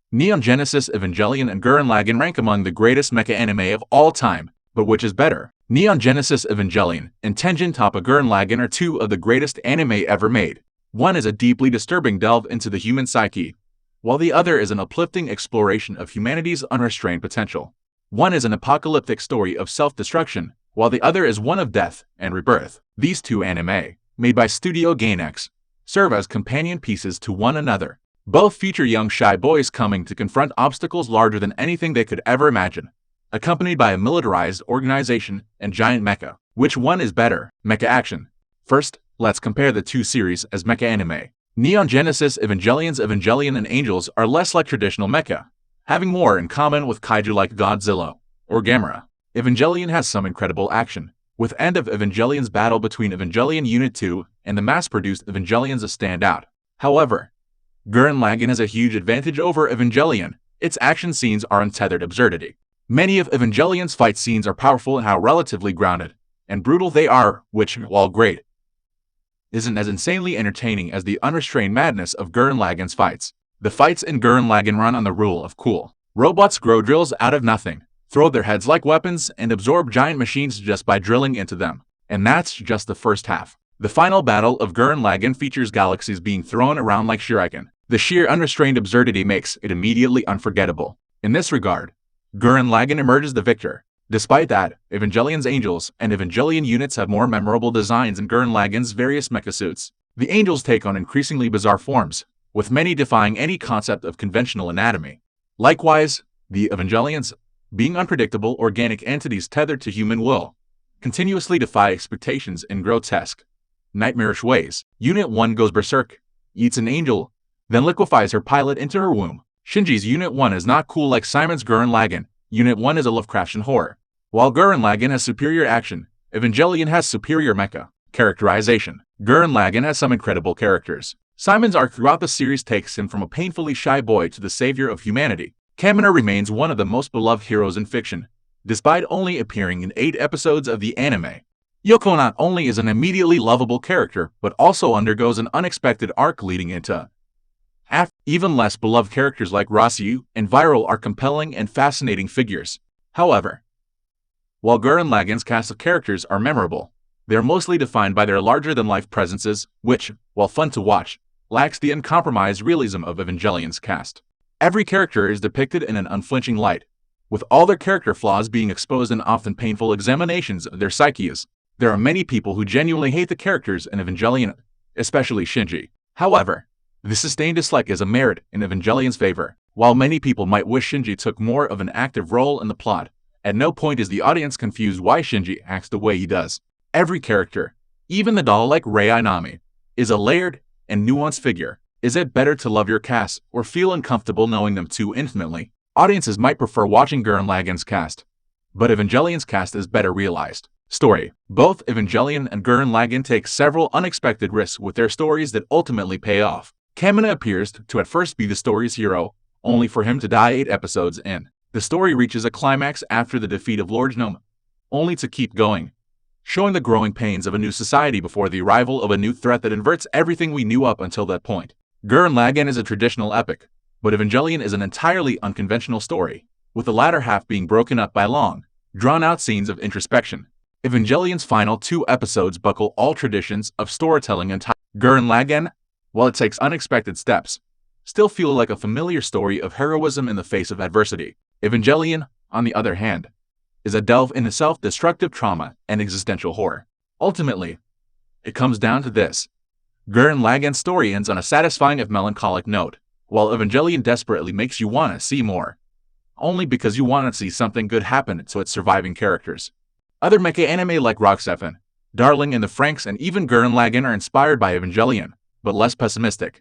Neon Genesis Evangelion and Gurren Lagann rank among the greatest mecha anime of all time, but which is better? Neon Genesis Evangelion and Tengen Toppa Gurren Lagann are two of the greatest anime ever made. One is a deeply disturbing delve into the human psyche, while the other is an uplifting exploration of humanity's unrestrained potential. One is an apocalyptic story of self-destruction, while the other is one of death and rebirth. These two anime, made by Studio Gainax, serve as companion pieces to one another. Both feature young shy boys coming to confront obstacles larger than anything they could ever imagine, accompanied by a militarized organization and giant mecha. Which one is better? Mecha Action. First, let's compare the two series as mecha anime. Neon Genesis Evangelion's Evangelion and Angels are less like traditional mecha, having more in common with kaiju like Godzilla or Gamera. Evangelion has some incredible action, with End of Evangelion's battle between Evangelion Unit 2 and the mass-produced Evangelions a standout. However, Gurren Lagann has a huge advantage over Evangelion. Its action scenes are untethered absurdity. Many of Evangelion's fight scenes are powerful in how relatively grounded and brutal they are, which, while great, isn't as insanely entertaining as the unrestrained madness of Gurren Lagann's fights. The fights in Gurren Lagann run on the rule of cool. Robots grow drills out of nothing, throw their heads like weapons, and absorb giant machines just by drilling into them. And that's just the first half. The final battle of Gurren Lagann features galaxies being thrown around like shuriken. The sheer unrestrained absurdity makes it immediately unforgettable. In this regard, Gurren Lagann emerges the victor. Despite that, Evangelion's Angels and Evangelion units have more memorable designs in Gurren Lagann's various mecha suits. The Angels take on increasingly bizarre forms, with many defying any concept of conventional anatomy. Likewise, the Evangelions, being unpredictable organic entities tethered to human will, continuously defy expectations in grotesque, nightmarish ways. Unit 1 goes berserk, eats an angel, then liquefies her pilot into her womb. Shinji's Unit 1 is not cool like Simon's Gurren Lagann. Unit 1 is a Lovecraftian horror. While Gurren Lagann has superior action, Evangelion has superior mecha. Characterization. Gurren Lagann has some incredible characters. Simon's arc throughout the series takes him from a painfully shy boy to the savior of humanity. Kamina remains one of the most beloved heroes in fiction, despite only appearing in 8 episodes of the anime. Yoko not only is an immediately lovable character, but also undergoes an unexpected arc leading into even less beloved characters like Rosyu and Viral are compelling and fascinating figures. However, while Gurren Lagann's cast of characters are memorable, they are mostly defined by their larger-than-life presences, which, while fun to watch, lacks the uncompromised realism of Evangelion's cast. Every character is depicted in an unflinching light, with all their character flaws being exposed in often painful examinations of their psyches. There are many people who genuinely hate the characters in Evangelion, especially Shinji. However, this sustained dislike is a merit in Evangelion's favor. While many people might wish Shinji took more of an active role in the plot, at no point is the audience confused why Shinji acts the way he does. Every character, even the doll like Rei Ayanami, is a layered and nuanced figure. Is it better to love your cast or feel uncomfortable knowing them too intimately? Audiences might prefer watching Gurren Lagann's cast, but Evangelion's cast is better realized. Story. Both Evangelion and Gurren Lagann take several unexpected risks with their stories that ultimately pay off. Kamina appears to at first be the story's hero, only for him to die 8 episodes in. The story reaches a climax after the defeat of Lord Gnome, only to keep going, showing the growing pains of a new society before the arrival of a new threat that inverts everything we knew up until that point. Gurren Lagann is a traditional epic, but Evangelion is an entirely unconventional story, with the latter half being broken up by long, drawn-out scenes of introspection. Evangelion's final 2 episodes buckle all traditions of storytelling and Gurren Lagann, while it takes unexpected steps, still feel like a familiar story of heroism in the face of adversity. Evangelion, on the other hand, is a delve into self-destructive trauma and existential horror. Ultimately, it comes down to this. Gurren Lagann's story ends on a satisfying if melancholic note, while Evangelion desperately makes you want to see more, only because you want to see something good happen to its surviving characters. Other mecha anime like Roxeffen, Darling in the Franxx and even Gurren Lagann are inspired by Evangelion, but less pessimistic.